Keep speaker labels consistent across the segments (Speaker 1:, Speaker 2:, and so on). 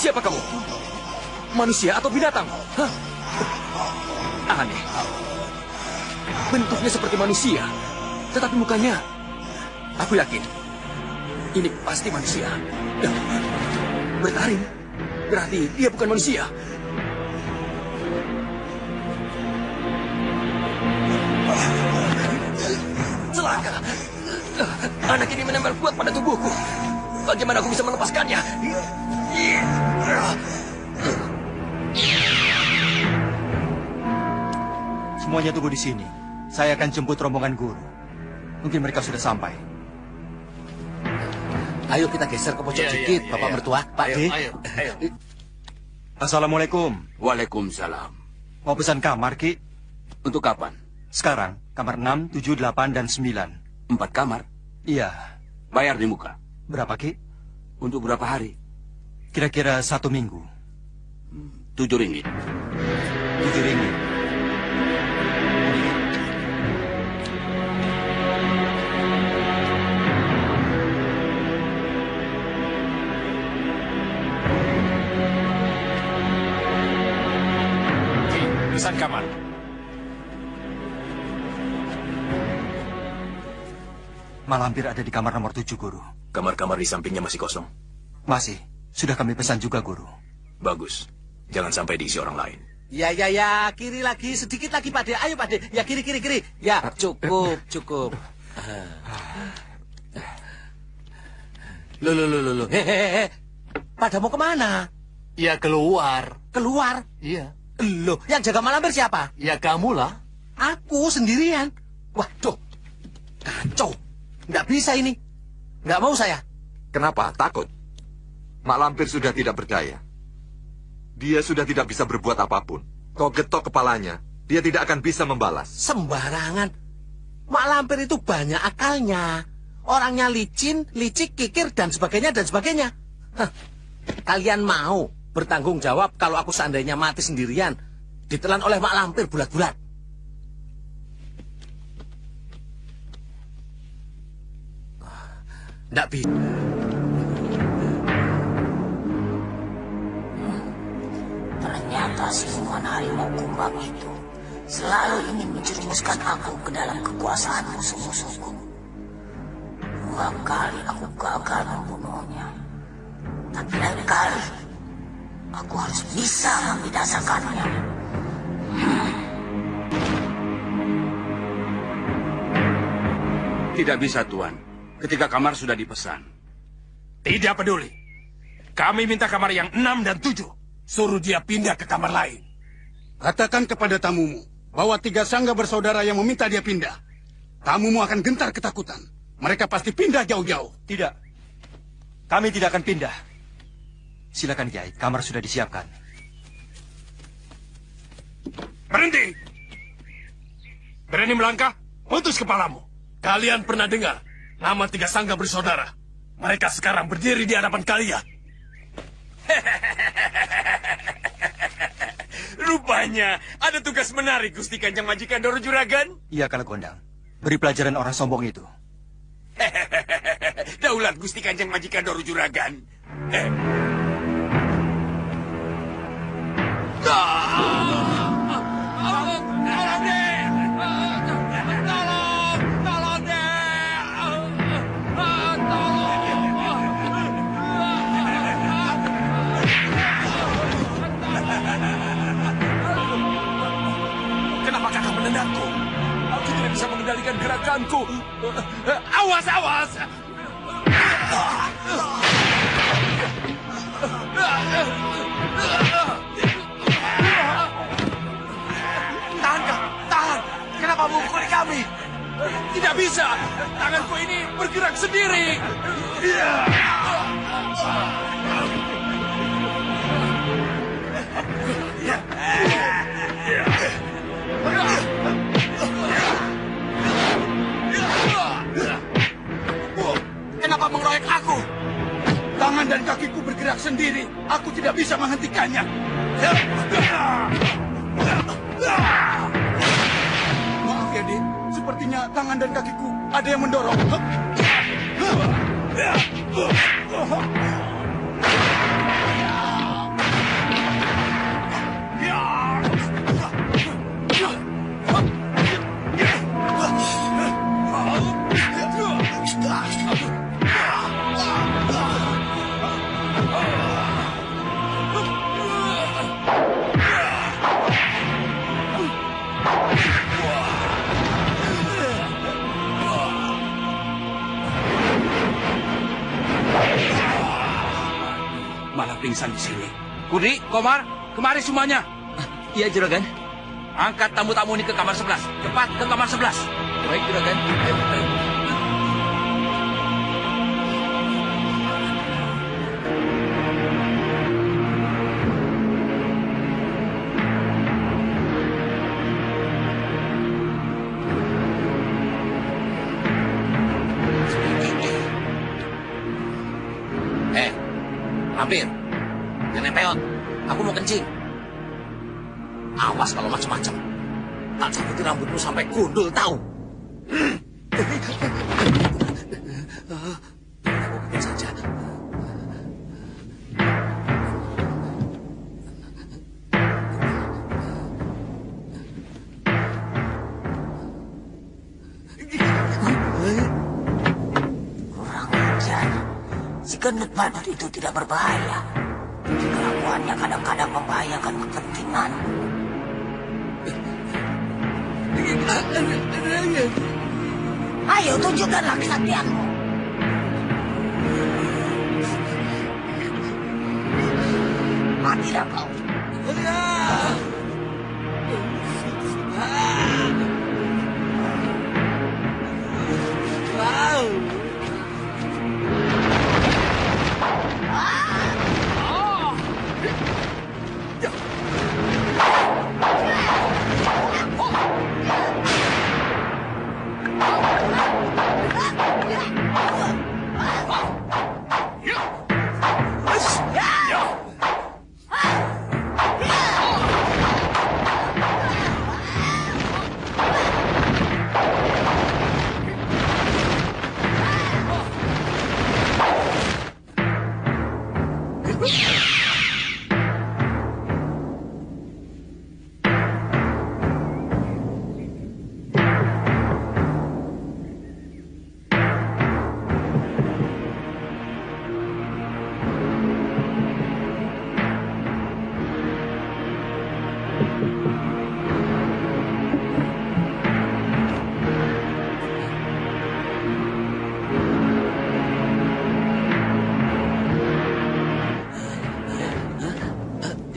Speaker 1: Siapa kamu? Manusia atau binatang? Hah? Aneh. Bentuknya seperti manusia, tetapi mukanya, aku yakin, ini pasti manusia. Bertaring, berarti dia bukan manusia. Celaka. Anak ini menempel kuat pada tubuhku. Bagaimana aku bisa melepaskannya?
Speaker 2: Semuanya tunggu di sini. Saya akan jemput rombongan guru. Mungkin mereka sudah sampai.
Speaker 3: Ayo kita geser ke pojok dikit, Bapak Mertua, Pak D.
Speaker 4: Ayo.
Speaker 2: Assalamualaikum.
Speaker 4: Waalaikumsalam.
Speaker 2: Mau pesan kamar, Ki?
Speaker 4: Untuk kapan?
Speaker 2: Sekarang, kamar 6, 7, 8, dan 9.
Speaker 4: 4 kamar?
Speaker 2: Iya.
Speaker 4: Bayar di muka.
Speaker 2: Berapa, Ki?
Speaker 4: Untuk berapa hari?
Speaker 2: Kira-kira 1 minggu.
Speaker 4: 7 ringgit.
Speaker 2: 7 ringgit.
Speaker 5: Pesan kamar.
Speaker 2: Malampir ada di kamar nomor 7, Guru.
Speaker 1: Kamar-kamar di sampingnya masih kosong.
Speaker 2: Masih. Sudah kami pesan juga, Guru.
Speaker 1: Bagus. Jangan sampai diisi orang lain.
Speaker 3: Ya, kiri lagi, sedikit lagi, Pak D. Ayo, Pak D. Ya, kiri. Ya, cukup. Loh. Hehehe. Pada mau kemana?
Speaker 5: Ya keluar.
Speaker 3: Keluar?
Speaker 5: Iya.
Speaker 3: Loh, yang jaga malampir siapa?
Speaker 5: Ya kamulah.
Speaker 3: Aku sendirian. Waduh, kacau. Nggak bisa ini. Nggak mau saya.
Speaker 6: Kenapa? Takut? Mak Lampir sudah tidak percaya. Dia sudah tidak bisa berbuat apapun. Kau getok kepalanya, dia tidak akan bisa membalas.
Speaker 3: Sembarangan. Mak Lampir itu banyak akalnya. Orangnya licin, licik, kikir, dan sebagainya. Hah. Kalian mau bertanggung jawab kalau aku seandainya mati sendirian, ditelan oleh Mak Lampir bulat-bulat? Nggak bisa.
Speaker 7: Ternyata siluman harimau kumbang itu selalu ingin menjerumuskan aku ke dalam kekuasaan musuh-musuhku. 2 kali aku gagal membunuhnya. Tapi lain kali, aku harus bisa membinasakannya.
Speaker 4: Tidak bisa, Tuan. Ketika kamar sudah dipesan.
Speaker 5: Tidak peduli. Kami minta kamar yang 6 dan 7. Suruh dia pindah ke kamar lain.
Speaker 8: Katakan kepada tamumu bahwa 3 sangga bersaudara yang meminta dia pindah. Tamumu akan gentar ketakutan. Mereka pasti pindah jauh-jauh.
Speaker 2: Tidak. Kami tidak akan pindah. Silakan, Kiai. Kamar sudah disiapkan.
Speaker 5: Berhenti! Berani melangkah? Putus kepalamu. Kalian pernah dengar nama 3 sangga bersaudara? Mereka sekarang berdiri di hadapan kalian. Rupanya ada tugas menarik, Gusti Kanjeng Majikan Doro Juragan.
Speaker 2: Iya, Kalagondang. Beri pelajaran orang sombong itu.
Speaker 5: Daulat Gusti Kanjeng Majikan Doro Juragan.
Speaker 1: kekuasaanku.
Speaker 5: Awas, awas!
Speaker 1: Tahan, Kak. Tahan. Kenapa memukuli kami?
Speaker 5: Tidak bisa! Tanganku ini bergerak sendiri!
Speaker 3: Kenapa mengeroyok aku?
Speaker 8: Tangan dan kakiku bergerak sendiri. Aku tidak bisa menghentikannya. Maaf ya, Dik. Sepertinya tangan dan kakiku ada yang mendorong.
Speaker 4: Malah pingsan di sini. Kudri, Komar, kemari semuanya.
Speaker 1: Iya, Juragan.
Speaker 4: Angkat tamu-tamu ini ke kamar 11. Cepat ke kamar 11.
Speaker 1: Baik, Juragan. Ayo.
Speaker 3: Lampir, nenek peot, aku mau kencing. Awas kalau macam-macam. Tak cabutin rambutmu sampai gundul, tahu? Aku bikin saja.
Speaker 7: Kurang ajar. Si gendut badut itu tidak berbahaya. Kelakuannya kadang-kadang membahayakan kepentingan. Ayo tunjukkanlah kesaktianmu. Matilah kau.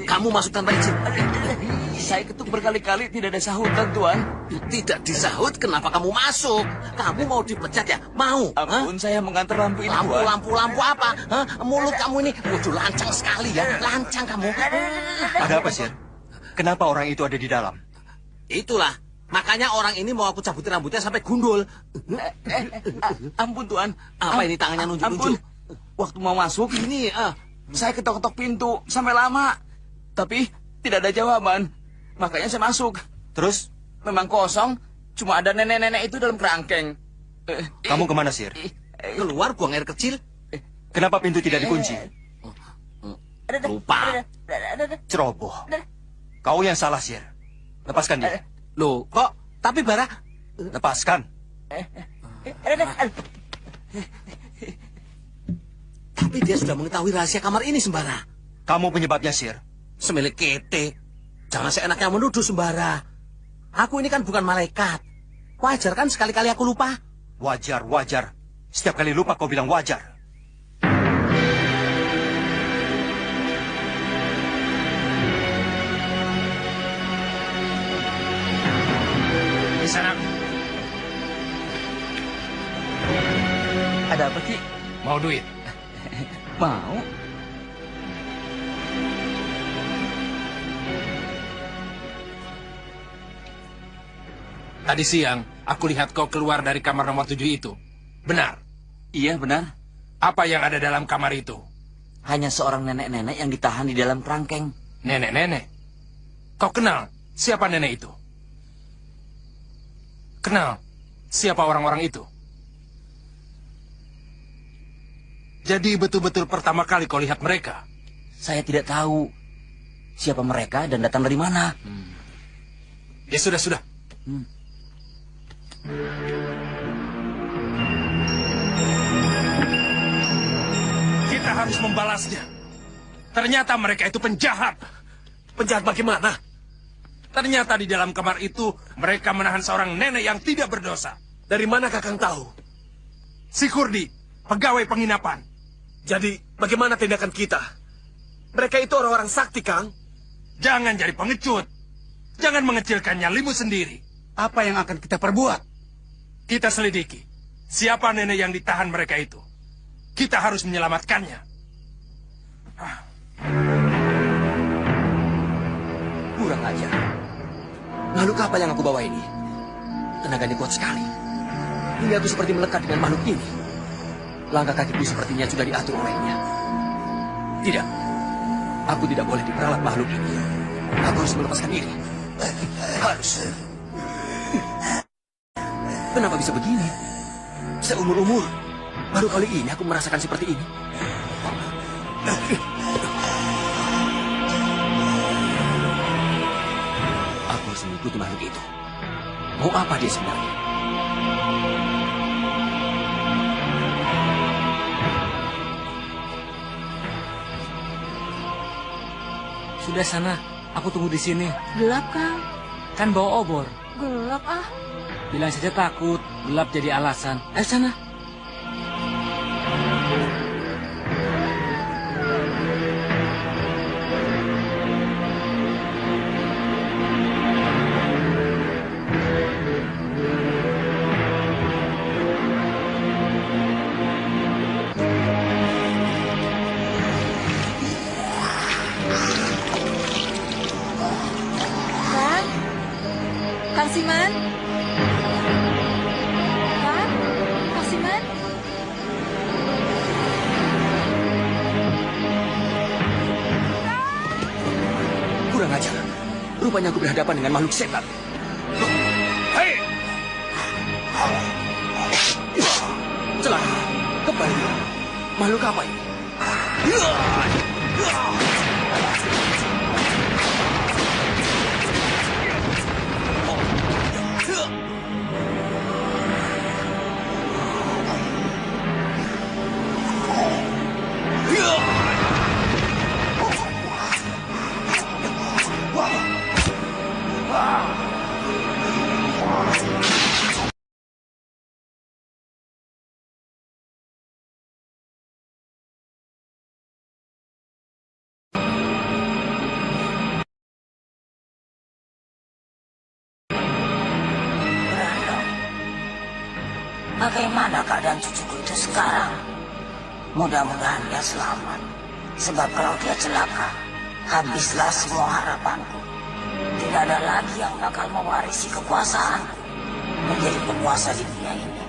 Speaker 3: Kamu masuk tanpa izin.
Speaker 1: Saya ketuk berkali-kali tidak ada sahutan, Tuan.
Speaker 3: Tidak disahut, kenapa kamu masuk? Kamu mau dipecat ya? Mau?
Speaker 1: Ampun, saya mengantar lampu ini, Tuan.
Speaker 3: Lampu apa? Hah? Mulut kamu ini, waduh lancang sekali ya. Lancang kamu.
Speaker 2: Ada apa, Sir? Kenapa orang itu ada di dalam?
Speaker 3: Itulah. Makanya orang ini mau aku cabutin rambutnya sampai gundul.
Speaker 1: Ampun, Tuan.
Speaker 3: Apa ini tangannya nunjuk-nunjuk?
Speaker 1: Waktu mau masuk,
Speaker 3: Ini,
Speaker 1: saya ketok-ketok pintu sampai lama. Tapi tidak ada jawaban. Makanya saya masuk.
Speaker 2: Terus,
Speaker 1: Memang kosong. Cuma ada nenek-nenek itu dalam kerangkeng.
Speaker 2: kamu kemana, Sir?
Speaker 3: keluar buang air kecil.
Speaker 2: Kenapa pintu tidak dikunci?
Speaker 3: Lupa.
Speaker 2: Ceroboh. Kau yang salah, Sir. Lepaskan dia.
Speaker 3: Loh, kok? Tapi Bara,
Speaker 2: Lepaskan.
Speaker 3: tapi dia sudah mengetahui rahasia kamar ini, Sembara.
Speaker 2: Kamu penyebabnya, Sir.
Speaker 3: Semilik kete. Jangan seenaknya menuduh, Sembara. Aku ini kan bukan malaikat. Wajar kan sekali-kali aku lupa?
Speaker 2: Wajar, wajar. Setiap kali lupa kau bilang wajar.
Speaker 4: Di sana.
Speaker 1: Ada apa, Ki?
Speaker 4: Mau duit?
Speaker 1: Mau?
Speaker 4: Tadi siang, aku lihat kau keluar dari kamar nomor 7 itu. Benar.
Speaker 1: Iya, benar.
Speaker 4: Apa yang ada dalam kamar itu?
Speaker 1: Hanya seorang nenek-nenek yang ditahan di dalam kerangkeng.
Speaker 4: Nenek-nenek. Kau kenal siapa nenek itu? Kenal siapa orang-orang itu? Jadi betul-betul pertama kali kau lihat mereka?
Speaker 1: Saya tidak tahu siapa mereka dan datang dari mana.
Speaker 4: Ya sudah. Kita harus membalasnya. Ternyata mereka itu penjahat.
Speaker 5: Penjahat bagaimana?
Speaker 4: Ternyata di dalam kamar itu mereka menahan seorang nenek yang tidak berdosa.
Speaker 5: Dari mana Kakang tahu?
Speaker 4: Si Kurdi, pegawai penginapan.
Speaker 5: Jadi, bagaimana tindakan kita? Mereka itu orang-orang sakti, Kang.
Speaker 4: Jangan jadi pengecut. Jangan mengecilkan nyalimu sendiri.
Speaker 8: Apa yang akan kita perbuat?
Speaker 4: Kita selidiki. Siapa nenek yang ditahan mereka itu? Kita harus menyelamatkannya.
Speaker 1: Kurang ajar. Makhluk apa yang aku bawa ini? Tenaganya kuat sekali. Ini aku seperti melekat dengan makhluk ini. Langkah kakiku sepertinya sudah diatur olehnya. Tidak. Aku tidak boleh diperalat makhluk ini. Aku harus melepaskan diri. Harus. Kenapa bisa begini? Seumur-umur, baru kali ini aku merasakan seperti ini. Aku harus mengikuti makhluk itu. Mau apa dia sebenarnya?
Speaker 9: Sudah sana, aku tunggu di sini.
Speaker 10: Gelap, Kang.
Speaker 9: Kan bawa obor.
Speaker 10: Gelap, ah.
Speaker 9: Bilang saja takut, gelap jadi alasan. Ayo sana.
Speaker 10: Kang Siman? Kang Siman?
Speaker 1: Kurang ajar. Rupanya aku berhadapan dengan makhluk setan.
Speaker 4: Hei!
Speaker 1: Celaka. Kembali. Makhluk apa ini?
Speaker 7: Bagaimana keadaan cucuku itu sekarang? Mudah-mudahan dia selamat. Sebab kalau dia celaka, habislah semua harapanku. Tidak ada lagi yang bakal mewarisi kekuasaanku menjadi penguasa di dunia ini.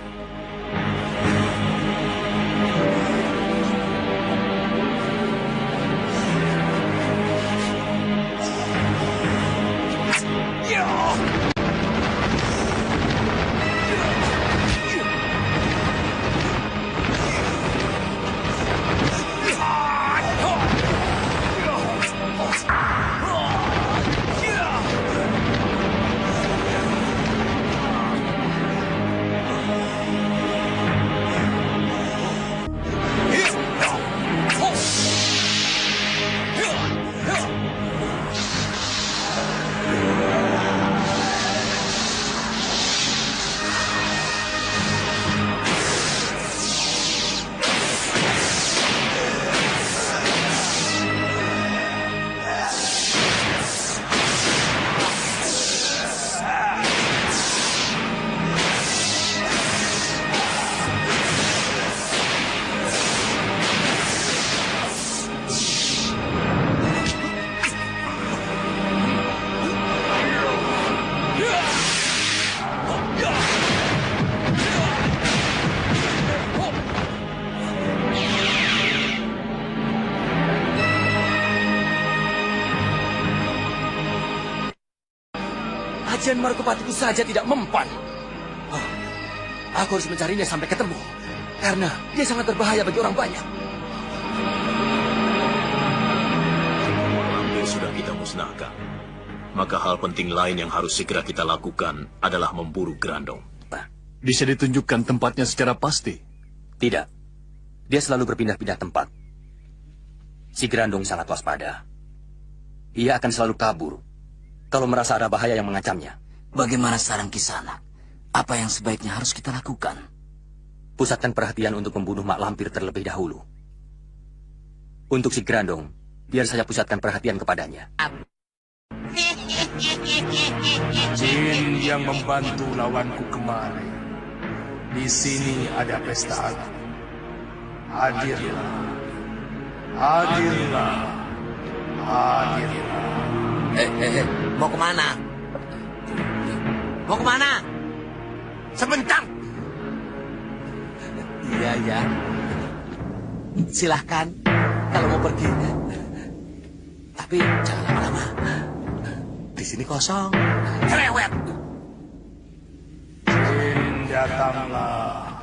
Speaker 1: Brigjen Margopatiku saja tidak mempan. Oh, aku harus mencarinya sampai ketemu. Karena dia sangat berbahaya bagi orang banyak.
Speaker 11: Lampir sudah kita musnahkan. Maka hal penting lain yang harus segera kita lakukan adalah memburu Grandong.
Speaker 12: Bisa ditunjukkan tempatnya secara pasti?
Speaker 1: Tidak. Dia selalu berpindah-pindah tempat. Si Grandong sangat waspada. Ia akan selalu kabur kalau merasa ada bahaya yang mengancamnya.
Speaker 7: Bagaimana saran Kisanak? Apa yang sebaiknya harus kita lakukan?
Speaker 1: Pusatkan perhatian untuk membunuh Mak Lampir terlebih dahulu. Untuk si Grandong, biar saya pusatkan perhatian kepadanya.
Speaker 4: Jin yang membantu lawanku kemarin. Di sini ada pesta agung. Hadirlah. Hadirlah. Hadirlah.
Speaker 3: Mau kemana? Mau kemana? Sebentar. Iya, ya. Silahkan, kalau mau pergi. Tapi jangan lama-lama. Di sini kosong. Cerewet.
Speaker 4: Jin datanglah.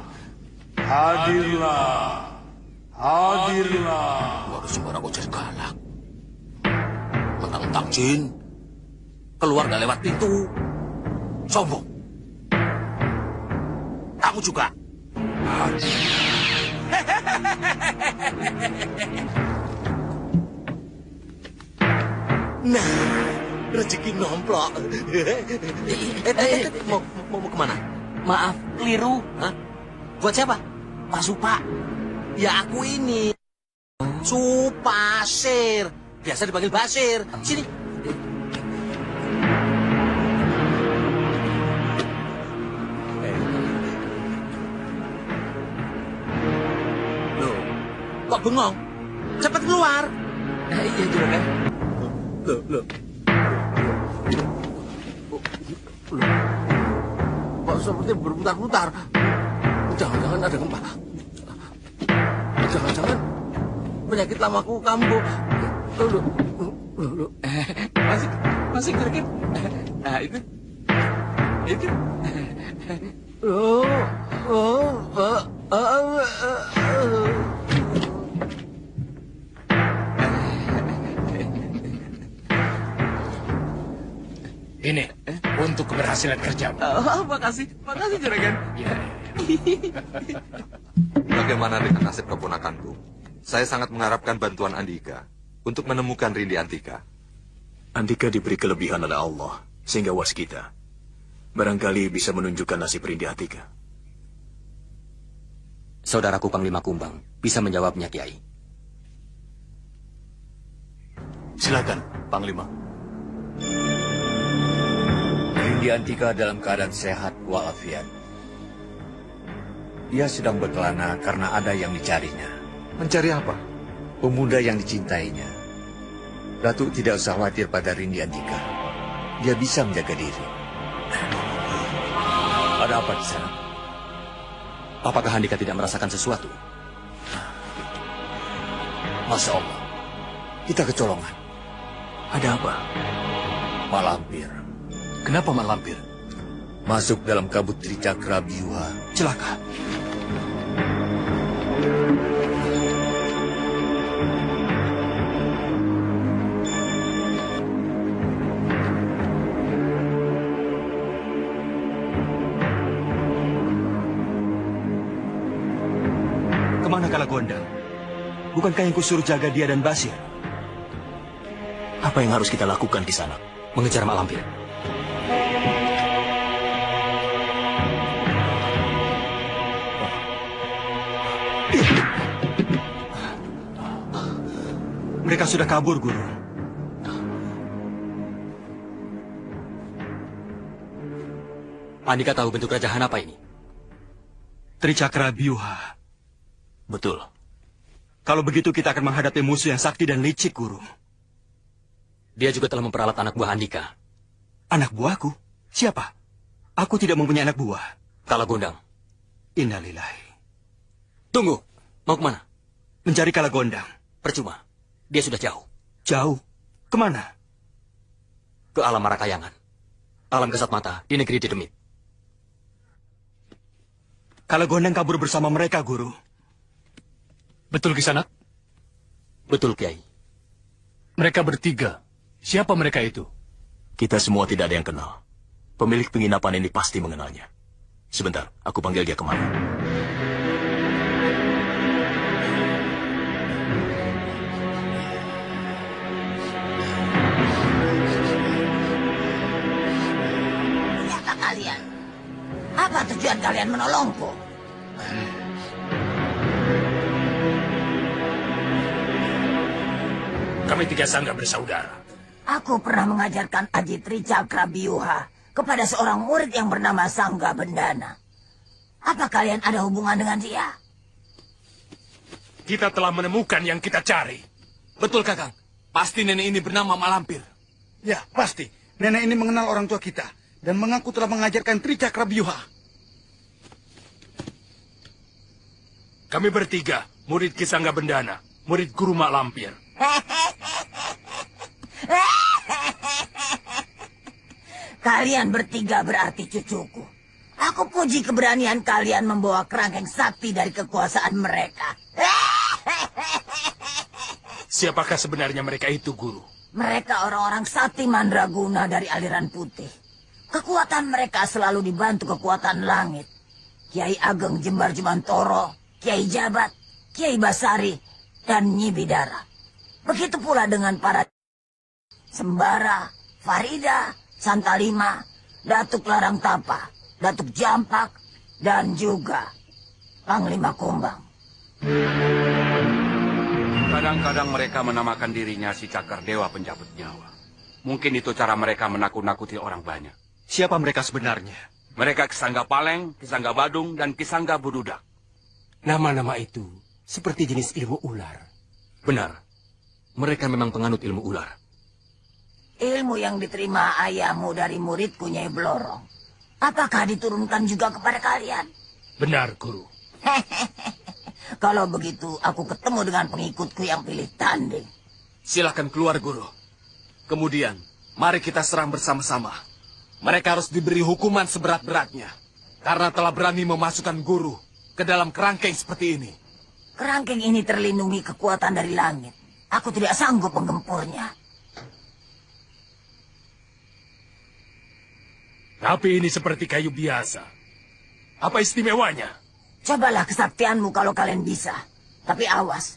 Speaker 4: Hadirlah. Hadirlah.
Speaker 3: Waduh, sembarang kok jadi galak. Mentang-mentang Jin. Keluar gak lewat pintu. Sombong. Kamu juga. Nah, rezeki nomplok. Mau kemana?
Speaker 7: Maaf, keliru.
Speaker 3: Hah? Buat siapa?
Speaker 7: Pak Supa.
Speaker 3: Ya aku ini. Supasir. Biasa dipanggil Basir. Sini. Loh, kok bengong? Cepat keluar.
Speaker 1: Iya, Juragan.
Speaker 3: Loh. Kok seperti berputar-putar? Jangan-jangan ada gempa. Jangan-jangan penyakit lamaku kambuh. Loh.
Speaker 1: Masih sakit. Nah, itu.
Speaker 4: Ini untuk keberhasilan kerjamu.
Speaker 1: Makasih Juragan.
Speaker 6: Bagaimana dengan nasib keponakanku? Saya sangat mengharapkan bantuan Andika untuk menemukan Rindi Antika.
Speaker 11: Andika diberi kelebihan oleh Allah, sehingga waskita. Barangkali bisa menunjukkan nasib Rindi Antika.
Speaker 1: Saudaraku Panglima Kumbang bisa menjawabnya, Kiai.
Speaker 12: Silakan, Panglima.
Speaker 13: Rindi Antika dalam keadaan sehat walafiat. Dia sedang berkelana karena ada yang dicarinya.
Speaker 6: Mencari apa?
Speaker 13: Pemuda yang dicintainya. Datuk tidak usah khawatir pada Rindi Antika. Dia bisa menjaga diri. Ada apa di sana?
Speaker 1: Apakah Andika tidak merasakan sesuatu?
Speaker 13: Masya Allah. Kita kecolongan.
Speaker 11: Ada apa?
Speaker 13: Mak Lampir.
Speaker 12: Kenapa Mak Lampir?
Speaker 13: Masuk dalam kabut Tricakra Biwa.
Speaker 1: Celaka.
Speaker 2: Kemana Kalagondang? Bukankah yang kusuruh jaga dia dan Basir?
Speaker 11: Apa yang harus kita lakukan di sana?
Speaker 1: Mengejar Mak Lampir.
Speaker 2: Mereka sudah kabur, Guru.
Speaker 1: Andika tahu bentuk rajahan apa ini?
Speaker 2: Tricakra Biuha.
Speaker 11: Betul.
Speaker 2: Kalau begitu kita akan menghadapi musuh yang sakti dan licik, Guru.
Speaker 1: Dia juga telah memperalat anak buah Andika.
Speaker 2: Anak buahku? Siapa? Aku tidak mempunyai anak buah.
Speaker 1: Kalagondang.
Speaker 2: Innalillahi.
Speaker 1: Tunggu. Mau kemana?
Speaker 2: Mencari Kalagondang.
Speaker 1: Percuma. Dia sudah jauh.
Speaker 2: Jauh? Kemana?
Speaker 1: Ke alam Marakayangan. Alam kasat mata di negeri Dedemit.
Speaker 2: Kalau Gondang kabur bersama mereka, Guru.
Speaker 12: Betul, Kisanak?
Speaker 1: Betul, Kiai.
Speaker 12: Mereka bertiga. Siapa mereka itu?
Speaker 11: Kita semua tidak ada yang kenal. Pemilik penginapan ini pasti mengenalnya. Sebentar, aku panggil dia kemari.
Speaker 7: Siapa kalian? Apa tujuan kalian menolongku?
Speaker 5: Kami tiga sangga bersaudara.
Speaker 7: Aku pernah mengajarkan Ajitri Cakrabyuha kepada seorang murid yang bernama Sangga Bendana. Apa kalian ada hubungan dengan dia?
Speaker 5: Kita telah menemukan yang kita cari.
Speaker 3: Betul, Kakang. Pasti nenek ini bernama Mak Lampir.
Speaker 8: Ya, pasti. Nenek ini mengenal orang tua kita dan mengaku telah mengajarkan Tricakrabyuha.
Speaker 5: Kami bertiga, murid Kisangga Bendana, murid Guru Mak Lampir.
Speaker 7: Kalian bertiga berarti cucuku. Aku puji keberanian kalian membawa kerangkeng sakti dari kekuasaan mereka.
Speaker 5: Siapakah sebenarnya mereka itu, Guru?
Speaker 7: Mereka orang-orang sakti mandraguna dari aliran putih. Kekuatan mereka selalu dibantu kekuatan langit. Kiai Ageng Jembar Jumantoro, Kiai Jabat, Kiai Basari, dan Nyi Bidara. Begitu pula dengan para Sembara, Farida, Santalima, Datuk Larang Tapa, Datuk Jampak, dan juga Panglima Kumbang.
Speaker 14: Kadang-kadang mereka menamakan dirinya si Cakar Dewa Pencabut Nyawa. Mungkin itu cara mereka menakut-nakuti orang banyak.
Speaker 2: Siapa mereka sebenarnya?
Speaker 14: Mereka Kisangga Paleng, Kisangga Badung, dan Kisangga Bududak.
Speaker 5: Nama-nama itu seperti jenis ilmu ular.
Speaker 1: Benar. Mereka memang penganut ilmu ular.
Speaker 7: Ilmu yang diterima ayahmu dari muridku Nyai Blorong. Apakah diturunkan juga kepada kalian?
Speaker 5: Benar, Guru.
Speaker 7: Kalau begitu, aku ketemu dengan pengikutku yang pilih tanding.
Speaker 3: Silahkan keluar, Guru. Kemudian, mari kita serang bersama-sama. Mereka harus diberi hukuman seberat-beratnya. Karena telah berani memasukkan Guru ke dalam kerangkeng seperti ini.
Speaker 7: Kerangkeng ini terlindungi kekuatan dari langit. Aku tidak sanggup menggempurnya.
Speaker 5: Tapi ini seperti kayu biasa. Apa istimewanya?
Speaker 7: Cobalah kesaktianmu kalau kalian bisa. Tapi awas.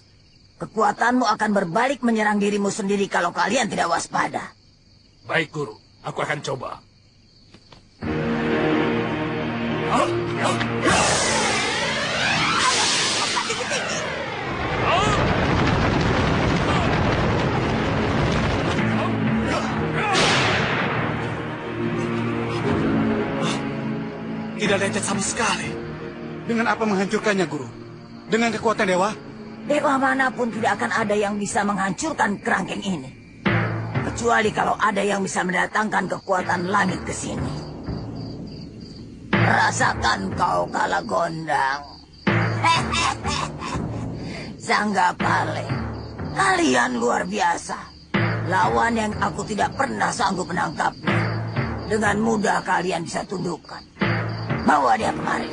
Speaker 7: Kekuatanmu akan berbalik menyerang dirimu sendiri kalau kalian tidak waspada.
Speaker 5: Baik, Guru. Aku akan coba.
Speaker 3: Tidak lecet sama sekali.
Speaker 8: Dengan apa menghancurkannya, Guru? Dengan kekuatan dewa?
Speaker 7: Dewa manapun tidak akan ada yang bisa menghancurkan kerangkeng ini. Kecuali kalau ada yang bisa mendatangkan kekuatan langit ke sini. Rasakan kau kala gondang. Sangga Paleng, kalian luar biasa. Lawan yang aku tidak pernah sanggup menangkapnya. Dengan mudah kalian bisa tundukkan. Bawa dia kemari.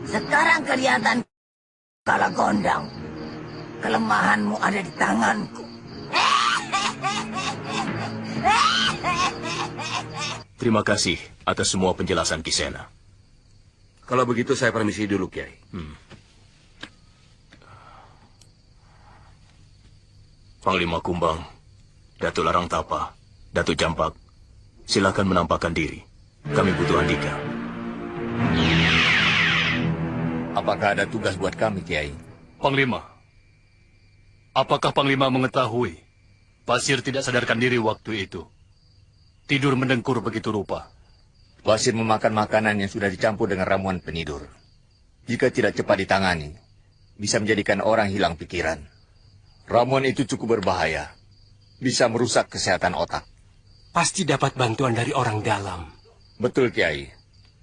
Speaker 7: Sekarang kelihatan kala gondang. Kelemahanmu ada di tanganku.
Speaker 11: Terima kasih atas semua penjelasan Kisena.
Speaker 14: Kalau begitu saya permisi dulu, Kiai.
Speaker 11: Panglima Kumbang, Datuk Larang Tapa, Datuk Jampak, silakan menampakkan diri. Kami butuh Andika.
Speaker 13: Apakah ada tugas buat kami, Kiai?
Speaker 12: Panglima, apakah Panglima mengetahui Basir tidak sadarkan diri waktu itu? Tidur mendengkur begitu rupa.
Speaker 13: Basir memakan makanan yang sudah dicampur dengan ramuan penidur. Jika tidak cepat ditangani, bisa menjadikan orang hilang pikiran. Ramuan itu cukup berbahaya. Bisa merusak kesehatan otak.
Speaker 5: Pasti dapat bantuan dari orang dalam.
Speaker 13: Betul, Kiai.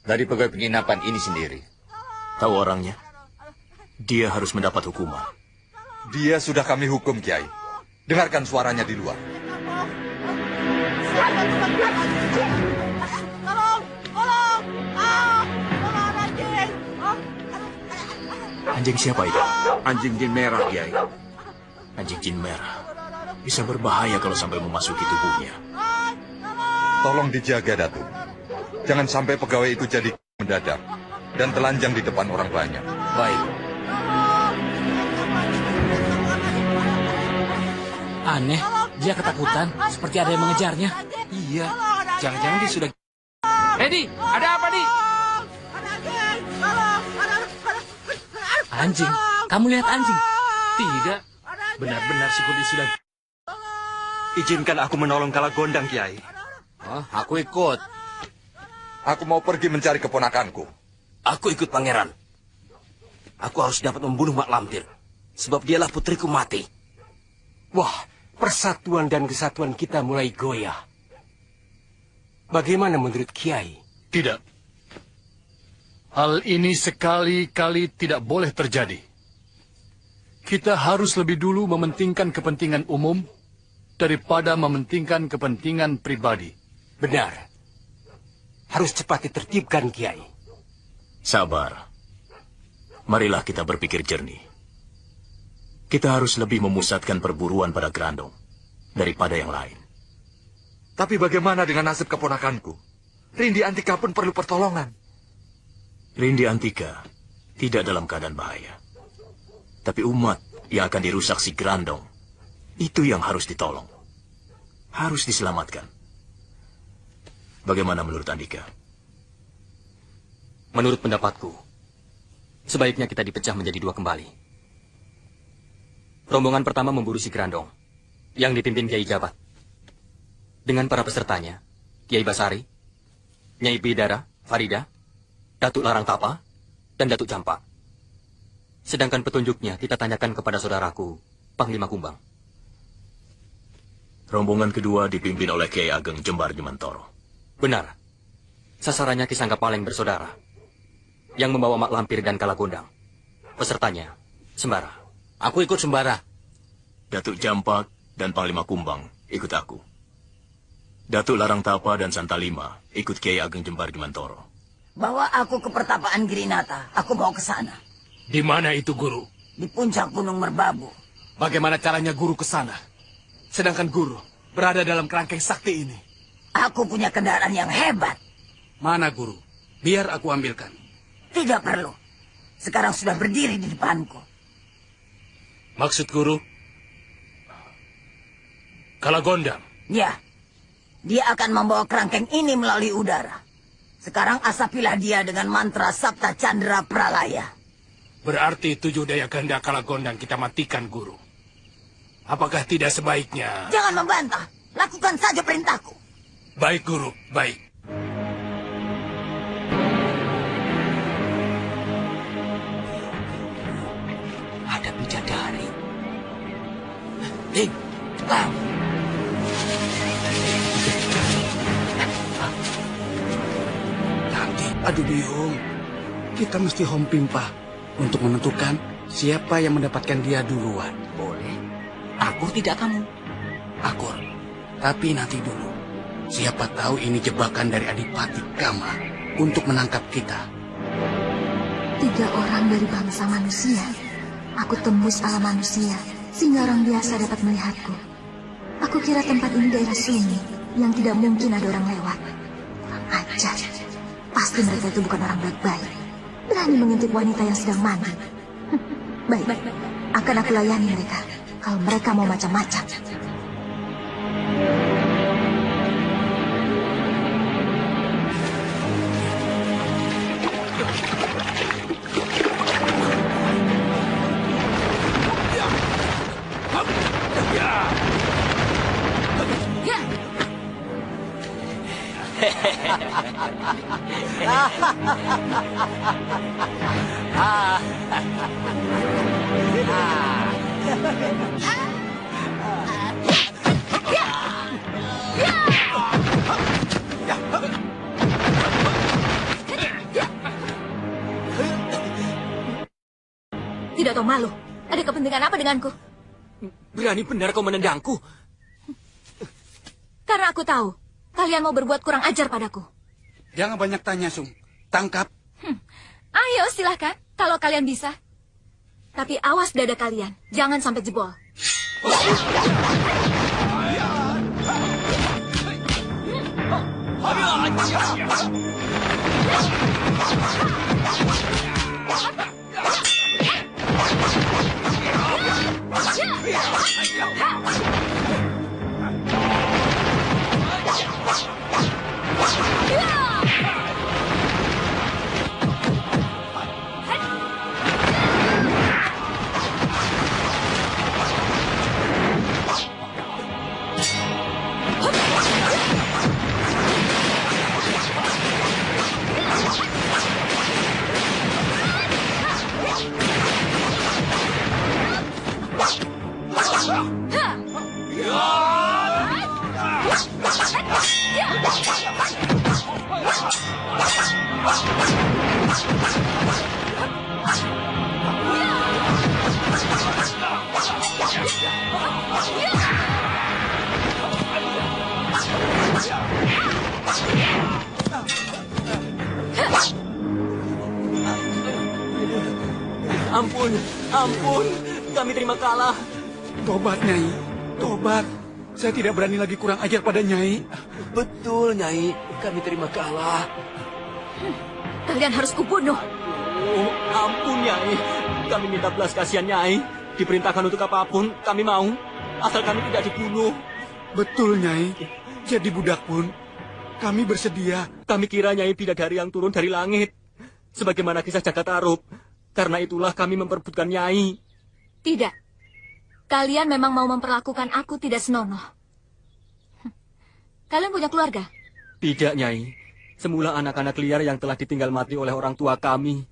Speaker 13: Dari pegawai penginapan ini sendiri.
Speaker 11: Tahu orangnya? Dia harus mendapat hukuman.
Speaker 6: Dia sudah kami hukum, Kiai. Dengarkan suaranya di luar.
Speaker 11: Anjing siapa itu?
Speaker 14: Anjing jin merah, Kiai.
Speaker 11: Anjing jin merah. Bisa berbahaya kalau sampai memasuki tubuhnya.
Speaker 6: Tolong dijaga, Datuk. Jangan sampai pegawai itu jadi mendadak dan telanjang di depan orang banyak.
Speaker 9: Baik. Aneh, dia ketakutan. Seperti ada yang mengejarnya.
Speaker 4: Iya, jangan-jangan dia sudah... Di, ada apa, Di?
Speaker 9: Anjing, kamu lihat anjing?
Speaker 4: Tidak, benar-benar si Kudi sudah...
Speaker 2: Izinkan aku menolong Kalagondang, Kiai.
Speaker 3: Aku ikut.
Speaker 6: Aku mau pergi mencari keponakanku.
Speaker 3: Aku ikut pangeran. Aku harus dapat membunuh Mak Lampir. Sebab dialah putriku mati.
Speaker 15: Wah, persatuan dan kesatuan kita mulai goyah. Bagaimana menurut Kiai?
Speaker 12: Tidak. Hal ini sekali-kali tidak boleh terjadi. Kita harus lebih dulu mementingkan kepentingan umum daripada mementingkan kepentingan pribadi.
Speaker 15: Benar. Harus cepat ditertibkan, Kiai.
Speaker 11: Sabar. Marilah kita berpikir jernih. Kita harus lebih memusatkan perburuan pada Grandong daripada yang lain.
Speaker 6: Tapi bagaimana dengan nasib keponakanku? Rindi Antika pun perlu pertolongan.
Speaker 11: Rindi Antika tidak dalam keadaan bahaya. Tapi umat yang akan dirusak si Grandong, itu yang harus ditolong. Harus diselamatkan. Bagaimana menurut Andika?
Speaker 1: Menurut pendapatku, sebaiknya kita dipecah menjadi dua kembali. Rombongan pertama memburu si Grandong, yang dipimpin Kiai Jabat. Dengan para pesertanya, Kiai Basari, Nyai Bidara, Farida, Datuk Larang Tapa, dan Datuk Campak. Sedangkan petunjuknya kita tanyakan kepada saudaraku, Panglima Kumbang.
Speaker 11: Rombongan kedua dipimpin oleh Kiai Ageng Jembar Jemantoro.
Speaker 1: Benar. Sasarannya Ki Sanggapaleng bersaudara, yang membawa Mak Lampir dan Kalagondang. Pesertanya, Sembara.
Speaker 3: Aku ikut Sembara.
Speaker 11: Datuk Jampak dan Panglima Kumbang ikut aku. Datuk Larang Tapa dan Santalima ikut Kiai Ageng Jembar Jemantoro.
Speaker 7: Bawa aku ke pertapaan Girinata. Aku mau ke sana.
Speaker 5: Di mana itu, Guru?
Speaker 7: Di puncak Gunung Merbabu.
Speaker 3: Bagaimana caranya Guru ke sana? Sedangkan Guru berada dalam kerangkeng sakti ini.
Speaker 7: Aku punya kendaraan yang hebat.
Speaker 8: Mana, Guru? Biar aku ambilkan.
Speaker 7: Tidak perlu. Sekarang sudah berdiri di depanku.
Speaker 5: Maksud Guru? Kalagondang?
Speaker 7: Ya. Dia akan membawa kerangkeng ini melalui udara. Sekarang asapilah dia dengan mantra Sabta Chandra Pralaya.
Speaker 5: Berarti 7 daya kehendak Kalagondang kita matikan, Guru. Apakah tidak sebaiknya...
Speaker 7: Jangan membantah. Lakukan saja perintahku.
Speaker 5: Baik, Guru. Baik.
Speaker 3: Ada bidadari. Ding, cepat.
Speaker 8: Nanti, aduh Biung. Kita mesti hompimpa untuk menentukan siapa yang mendapatkan dia duluan.
Speaker 3: Boleh. Aku tidak kamu.
Speaker 8: Akur. Tapi nanti dulu. Siapa tahu ini jebakan dari Adipati Kama untuk menangkap kita.
Speaker 10: 3 orang dari bangsa manusia. Aku tembus alam manusia, sehingga orang biasa dapat melihatku. Aku kira tempat ini daerah sunyi, yang tidak mungkin ada orang lewat. Kurang ajar. Pasti mereka itu bukan orang baik-baik. Berani mengintip wanita yang sedang mandi. Baik, akan aku layani mereka. Kalau mereka mau macam-macam. Tidak tahu malu. Ada kepentingan apa denganku?
Speaker 1: Berani benar kau menendangku.
Speaker 10: Karena aku tahu, kalian mau berbuat kurang ajar padaku.
Speaker 8: Jangan banyak tanya, Sung. Tangkap.
Speaker 10: Ayo, silahkan. Kalau kalian bisa. Tapi awas dada kalian. Jangan sampai jebol.
Speaker 1: Ampun, ampun. Kami terima kalah.
Speaker 8: Tobat, Nyai. Tobat. Saya tidak berani lagi kurang ajar pada Nyai.
Speaker 1: Betul, Nyai. Kami terima kalah.
Speaker 10: Kalian harus kubunuh.
Speaker 1: Oh, ampun, Nyai. Kami minta belas kasihan, Nyai. Diperintahkan untuk apapun, kami mau. Asal kami tidak dibunuh.
Speaker 8: Betul, Nyai. Jadi budak pun, kami bersedia.
Speaker 1: Kami kira Nyai bidadari yang turun dari langit. Sebagaimana kisah Jagatarub. Karena itulah kami memperebutkan Nyai.
Speaker 10: Tidak. Kalian memang mau memperlakukan aku tidak senonoh. Kalian punya keluarga?
Speaker 1: Tidak, Nyai. Semula anak-anak liar yang telah ditinggal mati oleh orang tua kami.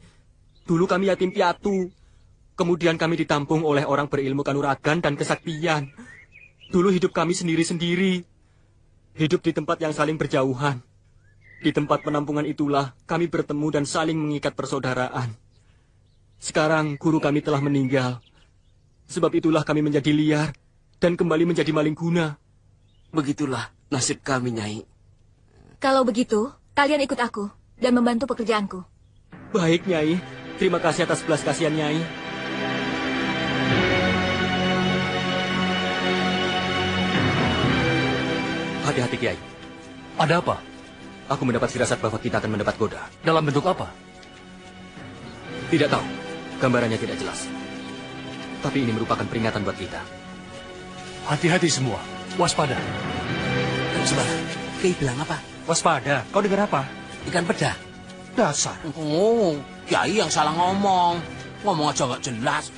Speaker 1: Dulu kami yatim piatu. Kemudian kami ditampung oleh orang berilmu kanuragan dan kesaktian. Dulu hidup kami sendiri-sendiri. Hidup di tempat yang saling berjauhan. Di tempat penampungan itulah kami bertemu dan saling mengikat persaudaraan. Sekarang guru kami telah meninggal. Sebab itulah kami menjadi liar dan kembali menjadi maling guna.
Speaker 15: Begitulah nasib kami, Nyai.
Speaker 10: Kalau begitu, kalian ikut aku dan membantu pekerjaanku.
Speaker 1: Baik, Nyai. Terima kasih atas belas kasihan, Nyai. Hati-hati, Kiai.
Speaker 12: Ada apa?
Speaker 1: Aku mendapat firasat bahwa kita akan mendapat goda.
Speaker 12: Dalam bentuk apa?
Speaker 1: Tidak tahu. Gambarannya tidak jelas. Tapi ini merupakan peringatan buat kita.
Speaker 12: Hati-hati semua. Waspada.
Speaker 3: Coba, Kiai bilang apa?
Speaker 4: Waspada. Kau dengar apa?
Speaker 3: Ikan peda.
Speaker 4: Dasar.
Speaker 3: Oh, Kiai yang salah ngomong. Ngomong aja gak jelas.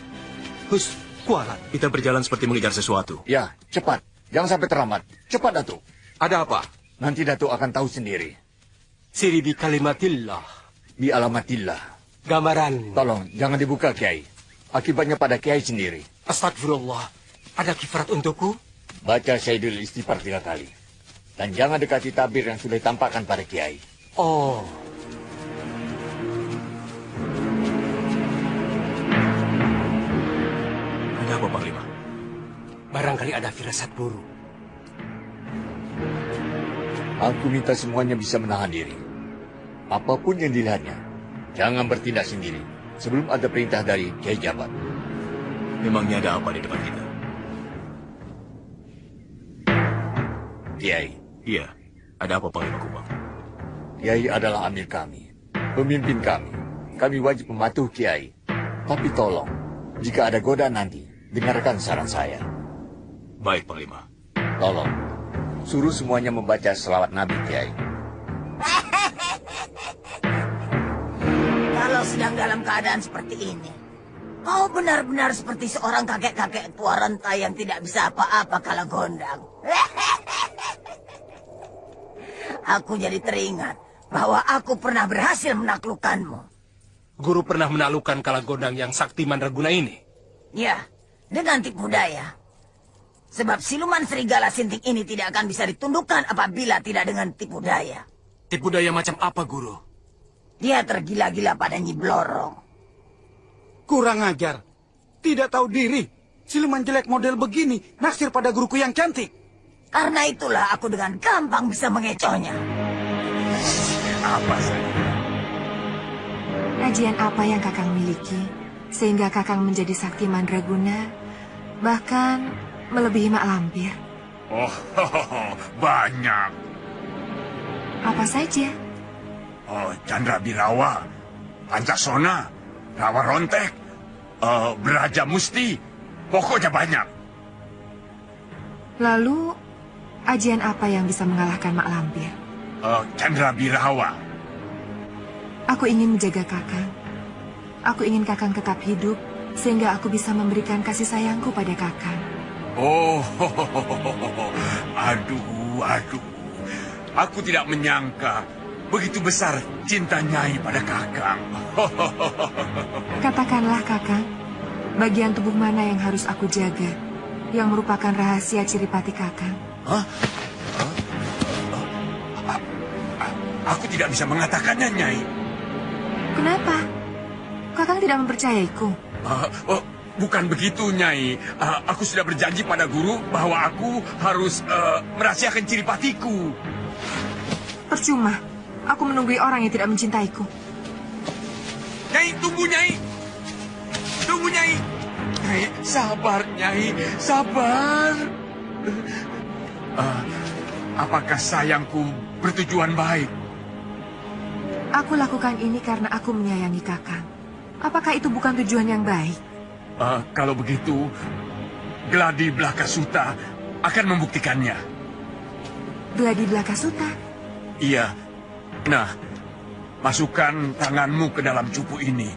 Speaker 1: Hus, kualat. Kita berjalan seperti mengejar sesuatu.
Speaker 13: Ya, cepat. Jangan sampai terlambat. Cepat, Datuk.
Speaker 6: Ada apa?
Speaker 13: Nanti Datuk akan tahu sendiri.
Speaker 15: Siri bi kalimatillah.
Speaker 13: Bi alamatillah.
Speaker 15: Gambaran.
Speaker 13: Tolong, jangan dibuka, Kiai. Akibatnya pada Kiai sendiri.
Speaker 15: Astagfirullah. Ada kifarat untukku?
Speaker 13: Baca Syaidul Istighfar 3 kali. Dan jangan dekati tabir yang sudah ditampakkan pada Kiai.
Speaker 15: Oh.
Speaker 11: Ada apa, Panglima?
Speaker 15: Barangkali ada firasat buruk.
Speaker 13: Aku minta semuanya bisa menahan diri. Apapun yang dilihatnya, jangan bertindak sendiri sebelum ada perintah dari Kiai Jabat.
Speaker 11: Memangnya ada apa di depan kita?
Speaker 13: Kiai.
Speaker 11: Iya, ada apa, Panglima Kumbang?
Speaker 13: Kiai adalah amir kami, pemimpin kami. Kami wajib mematuhi Kiai. Tapi tolong, jika ada godaan nanti, dengarkan saran saya.
Speaker 11: Baik, Panglima.
Speaker 13: Tolong, suruh semuanya membaca selawat Nabi, Kiai.
Speaker 7: Kalau sedang dalam keadaan seperti ini, kau benar-benar seperti seorang kakek-kakek tua renta yang tidak bisa apa-apa kala gondang. Aku jadi teringat bahwa aku pernah berhasil menaklukkanmu.
Speaker 4: Guru pernah menaklukkan kala gondang yang sakti mandraguna ini?
Speaker 7: Ya, dengan tipu daya. Sebab siluman serigala sinting ini tidak akan bisa ditundukkan apabila tidak dengan tipu daya.
Speaker 15: Tipu daya macam apa, Guru?
Speaker 7: Dia tergila-gila pada Nyi Blorong.
Speaker 8: Kurang ajar. Tidak tahu diri. Siluman jelek model begini naksir pada guruku yang cantik.
Speaker 7: Karena itulah aku dengan gampang bisa mengecohnya.
Speaker 8: Apa saja?
Speaker 10: Ajian apa yang Kakang miliki sehingga Kakang menjadi sakti mandraguna, bahkan melebihi Mak Lampir?
Speaker 16: Oh, banyak.
Speaker 10: Apa saja?
Speaker 16: Oh, Chandra Birawa, Pancasona, Rawa Rontek, Beraja Musti, pokoknya banyak.
Speaker 10: Lalu, ajian apa yang bisa mengalahkan Mak Lampir?
Speaker 16: Chandra Birawa.
Speaker 10: Aku ingin menjaga Kakang. Aku ingin Kakang tetap hidup, sehingga aku bisa memberikan kasih sayangku pada Kakang.
Speaker 16: Oh, aduh. Aku tidak menyangka begitu besar cinta Nyai pada Kakang.
Speaker 10: Katakanlah, Kakang, bagian tubuh mana yang harus aku jaga, yang merupakan rahasia Ciripati Kakang?
Speaker 16: Aku tidak bisa mengatakannya, Nyai.
Speaker 10: Kenapa? Kakang tidak mempercayaiku?
Speaker 16: Bukan begitu, Nyai. Aku sudah berjanji pada guru bahwa aku harus merahasiakan Ciripatiku.
Speaker 10: Percuma. Aku menunggui orang yang tidak mencintaiku.
Speaker 16: Nyai, tunggu, Nyai. Tunggu, Nyai. Nyai, sabar, Nyai. Sabar. Apakah sayangku bertujuan baik?
Speaker 10: Aku lakukan ini karena aku menyayangi Kakang. Apakah itu bukan tujuan yang baik?
Speaker 16: Kalau begitu, Gladi Blakasuta akan membuktikannya.
Speaker 10: Gladi Blakasuta?
Speaker 16: Iya. Nah, masukkan tanganmu ke dalam cupu ini.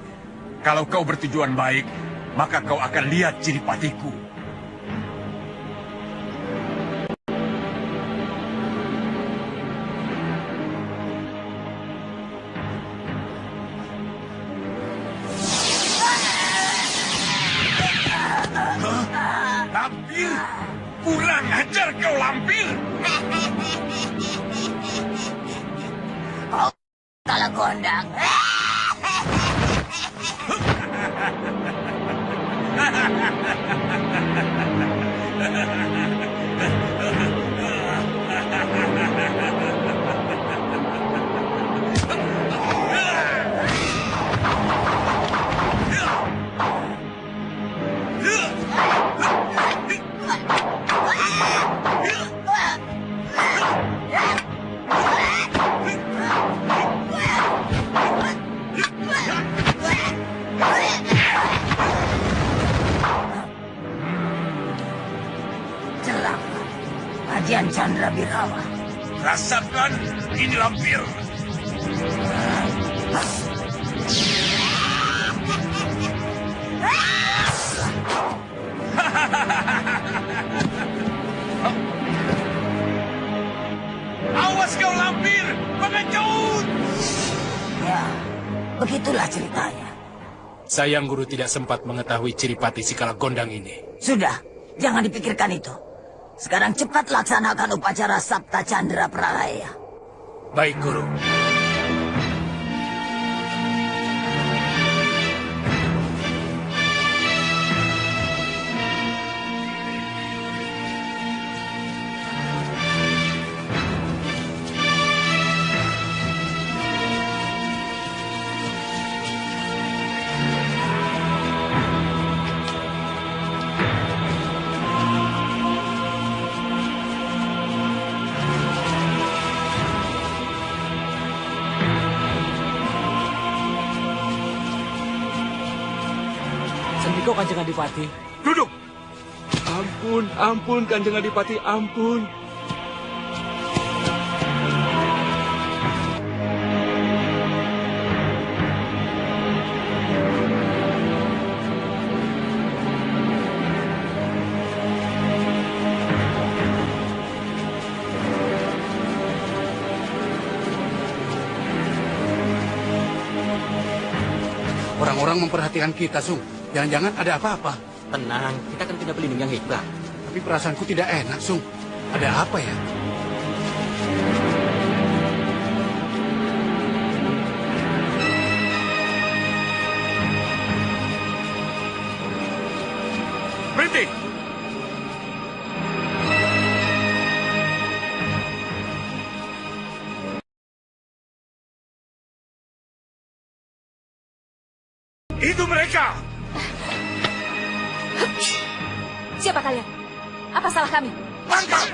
Speaker 16: Kalau kau bertujuan baik, maka kau akan lihat Ciripatiku. Lampir! Kurang ajar kau, Lampir!
Speaker 7: Oh, kalah gondang. Ajian Chandra Birawa.
Speaker 16: Rasakan, ini Lampir. Awas kau, Lampir! Pengecut!
Speaker 7: Ya, begitulah ceritanya.
Speaker 4: Sayang guru tidak sempat mengetahui Ciripati si kalah gondang ini.
Speaker 7: Sudah, jangan dipikirkan itu. Sekarang cepat laksanakan upacara Sabta Chandra Pralaya.
Speaker 4: Baik, Guru.
Speaker 9: Sendiko Kanjeng Adipati.
Speaker 5: Duduk. Ampun Kanjeng Adipati, ampun.
Speaker 8: Orang-orang memperhatikan kita, Sung. Jangan-jangan ada apa-apa.
Speaker 1: Tenang, kita kan punya pelindung yang hebat.
Speaker 8: Tapi perasaanku tidak enak, Sung. Ada apa ya?
Speaker 5: mereka!
Speaker 10: Siapa kalian? Apa salah kami?
Speaker 5: Tangkap!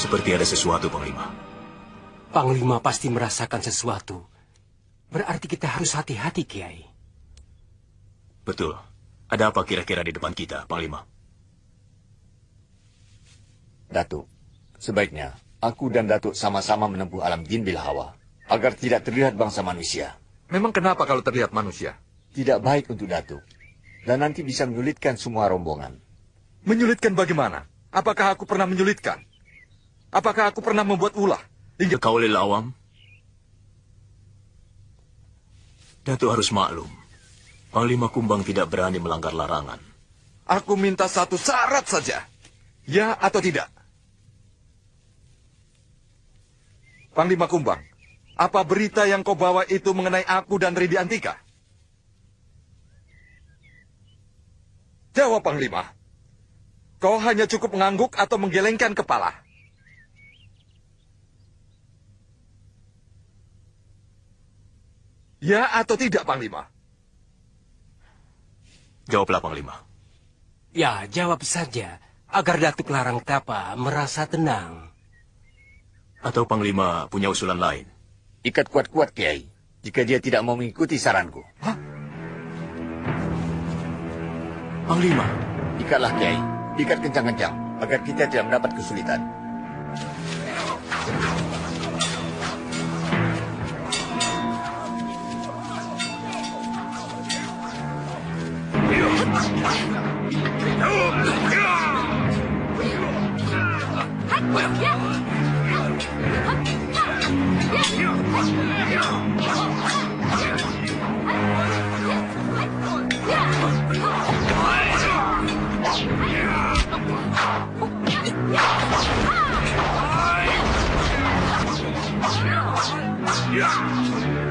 Speaker 11: Seperti ada sesuatu, Panglima.
Speaker 15: Panglima pasti merasakan sesuatu. Berarti kita harus hati-hati, Kiai.
Speaker 11: Betul. Ada apa kira-kira di depan kita, Panglima?
Speaker 13: Datuk, sebaiknya aku dan Datuk sama-sama menempuh alam jin bil hawa agar tidak terlihat bangsa manusia.
Speaker 6: Memang kenapa kalau terlihat manusia?
Speaker 13: Tidak baik untuk Datuk. Dan nanti bisa menyulitkan semua rombongan.
Speaker 6: Menyulitkan bagaimana? Apakah aku pernah menyulitkan? Apakah aku pernah membuat ulah?
Speaker 11: Hingga kaulil awam. Datuk harus maklum. Panglima Kumbang tidak berani melanggar larangan.
Speaker 6: Aku minta satu syarat saja. Ya atau tidak? Panglima Kumbang, apa berita yang kau bawa itu mengenai aku dan Ridi Antika? Jawab, Panglima. Kau hanya cukup mengangguk atau menggelengkan kepala. Ya atau tidak, Panglima?
Speaker 11: Jawablah, Panglima.
Speaker 15: Ya, jawab saja. Agar Datuk Larang Tapa merasa tenang.
Speaker 11: Atau Panglima punya usulan lain?
Speaker 13: Ikat kuat-kuat, Kiai. Jika dia tidak mau mengikuti saranku.
Speaker 11: Hah? Panglima?
Speaker 13: Ikatlah, Kiai. Ikat kencang-kencang. Agar kita tidak mendapat kesulitan.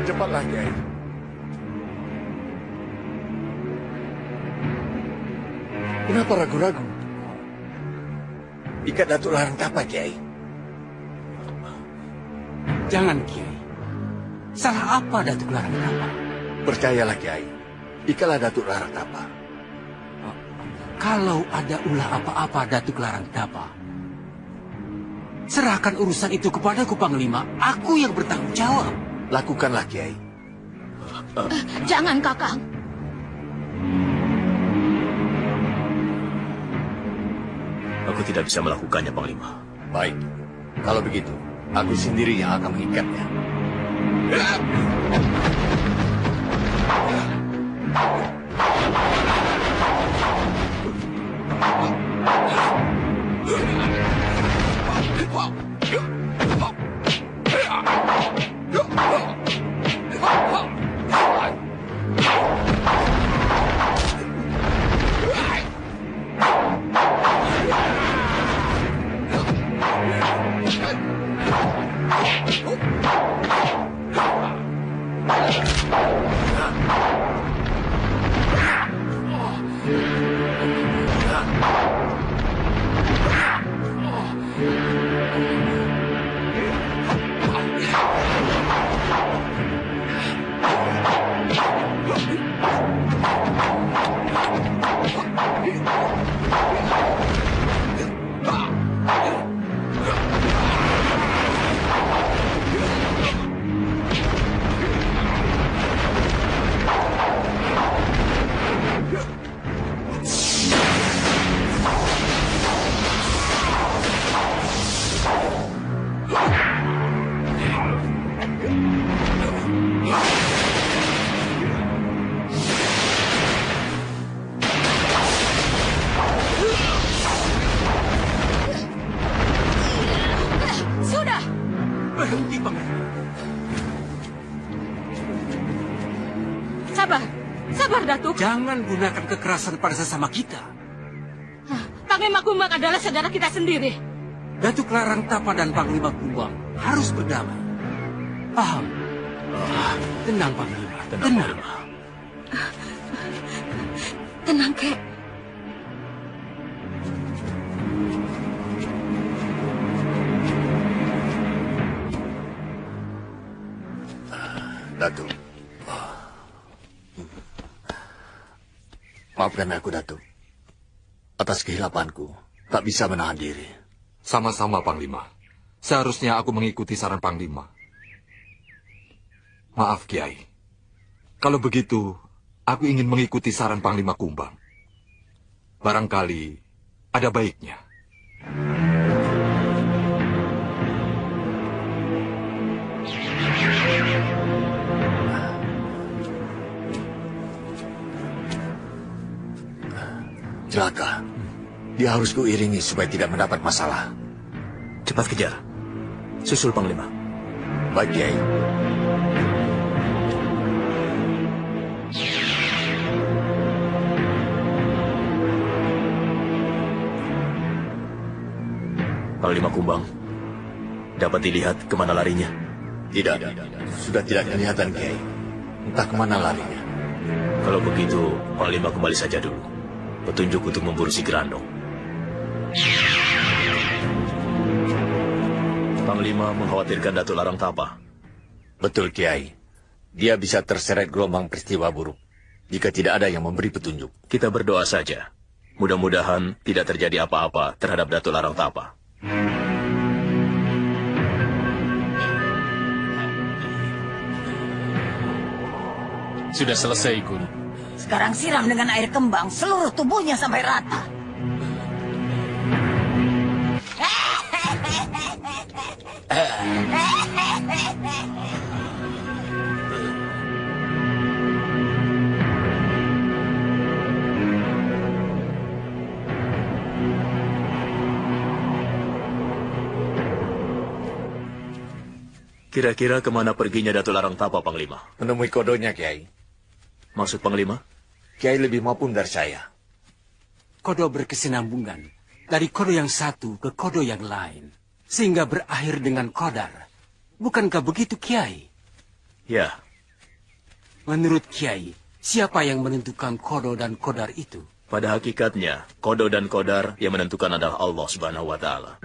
Speaker 13: Cepatlah, Kiai. Kenapa ragu-ragu? Ikat Datuk Larang Tapa, Kiai.
Speaker 15: Jangan, Kiai. Salah apa Datuk Larang Tapa?
Speaker 13: Percayalah, Kiai. Ikatlah Datuk Larang Tapa.
Speaker 15: Kalau ada ulah apa-apa Datuk Larang Tapa, serahkan urusan itu kepadaku, Panglima. Aku yang bertanggung jawab.
Speaker 13: Lakukanlah, Kiai.
Speaker 10: Jangan, Kakang.
Speaker 11: Aku tidak bisa melakukannya, Panglima.
Speaker 13: Baik. Kalau begitu, aku sendiri yang akan mengikatnya.
Speaker 17: Sabar. Sabar, Datuk.
Speaker 15: Jangan gunakan kekerasan pada sesama kita.
Speaker 17: Panglima Kumbang adalah saudara kita sendiri.
Speaker 15: Datuk Larang Tapa dan Panglima Kumbang harus berdamai. Paham? Tenang, Panglima. Tenang.
Speaker 10: Tenang, Kek.
Speaker 13: Datuk. Maafkan aku, Datuk. Atas kehilapanku, tak bisa menahan diri.
Speaker 6: Sama-sama, Panglima. Seharusnya aku mengikuti saran Panglima. Maaf, Kiai. Kalau begitu, aku ingin mengikuti saran Panglima Kumbang. Barangkali ada baiknya.
Speaker 13: Celaka. Dia harus kuiringi supaya tidak mendapat masalah.
Speaker 11: Cepat kejar. Susul Panglima.
Speaker 13: Baik, Kiai.
Speaker 11: Panglima Kumbang, dapat dilihat kemana larinya?
Speaker 13: Tidak. Sudah tidak kelihatan, Kiai. Entah kemana larinya.
Speaker 11: Kalau begitu, Panglima kembali saja dulu. Petunjuk untuk memburu si Grandong. Panglima mengkhawatirkan Datuk Larang Tapa.
Speaker 13: Betul, Kiai. Dia bisa terseret gelombang peristiwa buruk jika tidak ada yang memberi petunjuk.
Speaker 11: Kita berdoa saja. Mudah-mudahan tidak terjadi apa-apa terhadap Datuk Larang Tapa.
Speaker 12: Sudah selesai, Guru.
Speaker 7: Sekarang siram dengan air kembang seluruh tubuhnya sampai rata.
Speaker 11: Kira-kira kemana perginya Datuk Larang Tapa, Panglima?
Speaker 13: Menemui kodonya, Kiai.
Speaker 11: Maksud Panglima?
Speaker 13: Kiai lebih maupun dari saya.
Speaker 15: Kodo berkesinambungan dari kodo yang satu ke kodo yang lain, sehingga berakhir dengan kodar. Bukankah begitu, Kiai?
Speaker 11: Ya.
Speaker 15: Menurut Kiai, siapa yang menentukan kodo dan kodar itu?
Speaker 11: Pada hakikatnya, kodo dan kodar yang menentukan adalah Allah Subhanahu wa Ta'ala.